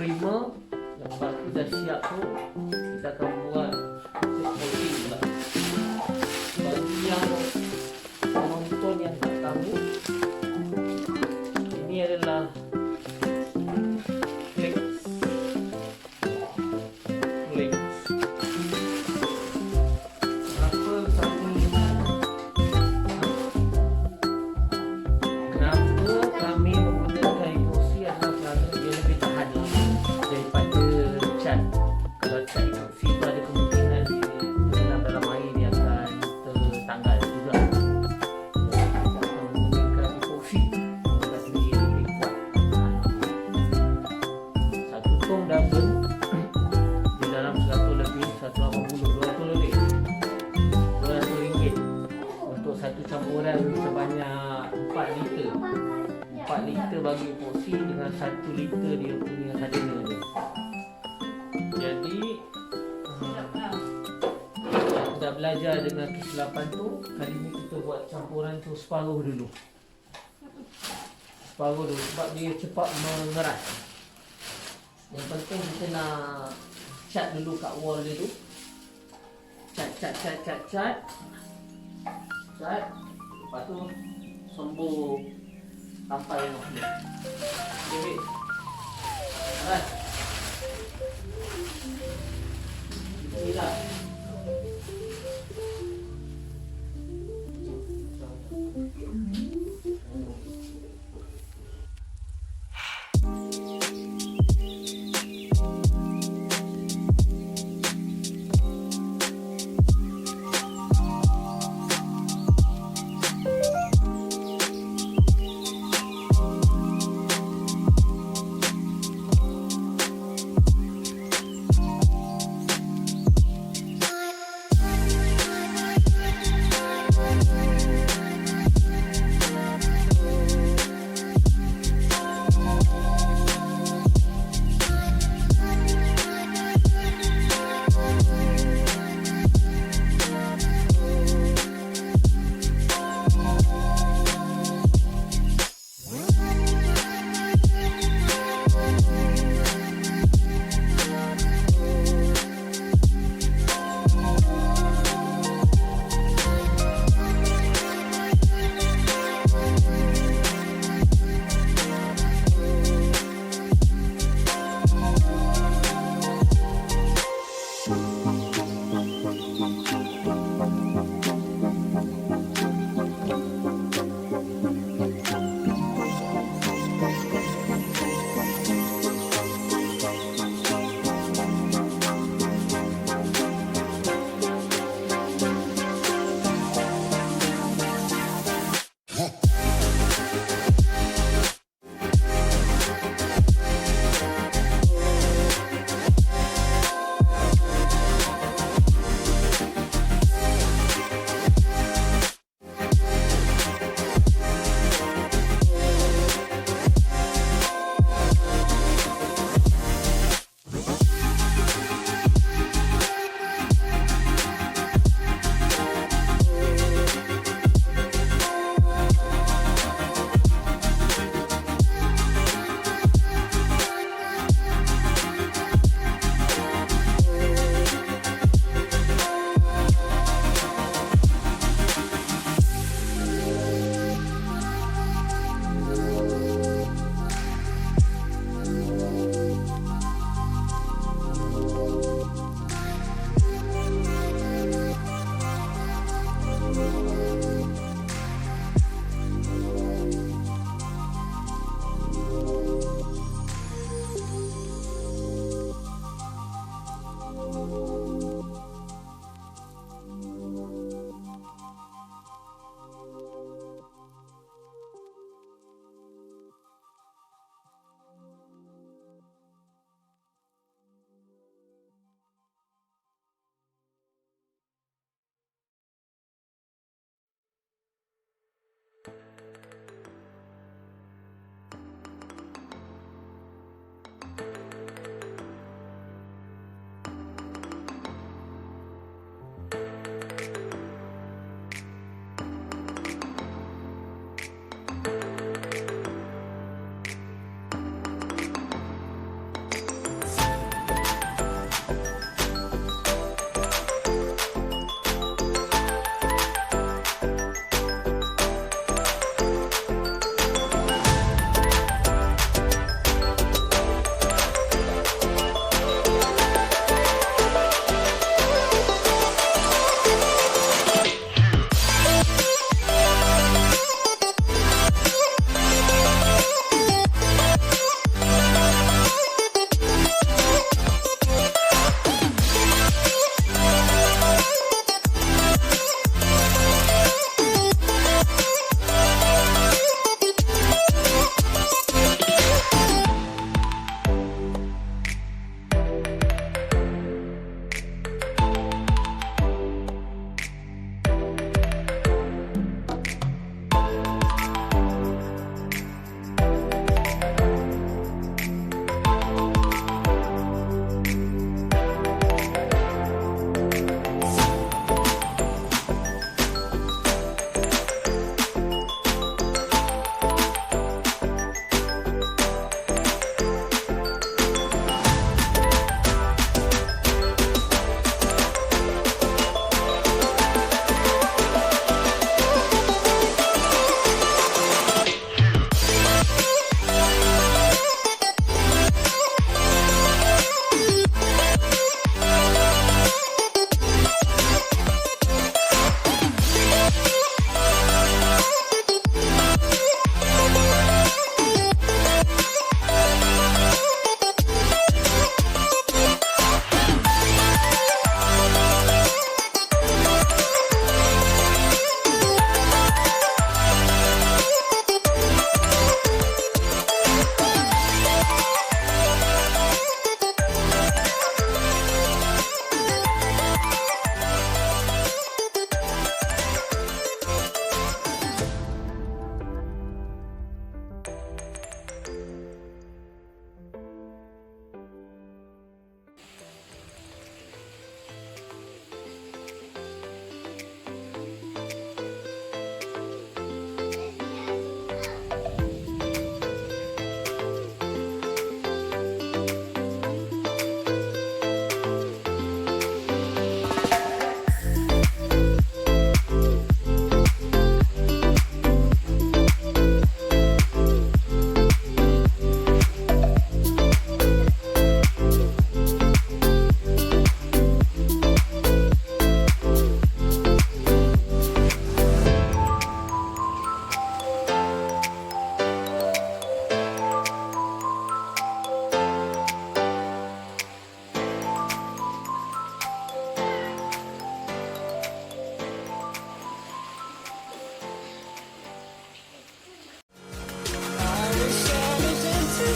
primer. Yang batu dah siap tu, kita akan buat coating pula. Bagi yang penonton yang tak tahu, ini adalah Flakes. Kenapa kami menggunakan epoxy adalah kerana dia lebih tahan daripada cat. Kalau cat epoxy tu ada kemungkinan dia tenggelam dalam air, dia akan tertanggal juga. Kita akan menggunakan epoxy sebab dia lebih kuat. Satu tong double di dalam 100 lebih, 180, 200 lebih, RM200 untuk satu campuran sebanyak 4 liter. 4 liter bagi epoxy dengan 1 liter dia punya hardener dia. Jadi dah belajar dengan kesilapan tu, kali ni kita buat campuran tu separuh dulu. Separuh dulu sebab dia cepat mengerat. Yang penting kita nak cat dulu kat wall dia tu. Cat. Lepas tu sembur sampai nak dia. Okey. Alright. Bismillah.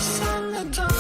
from the dawn.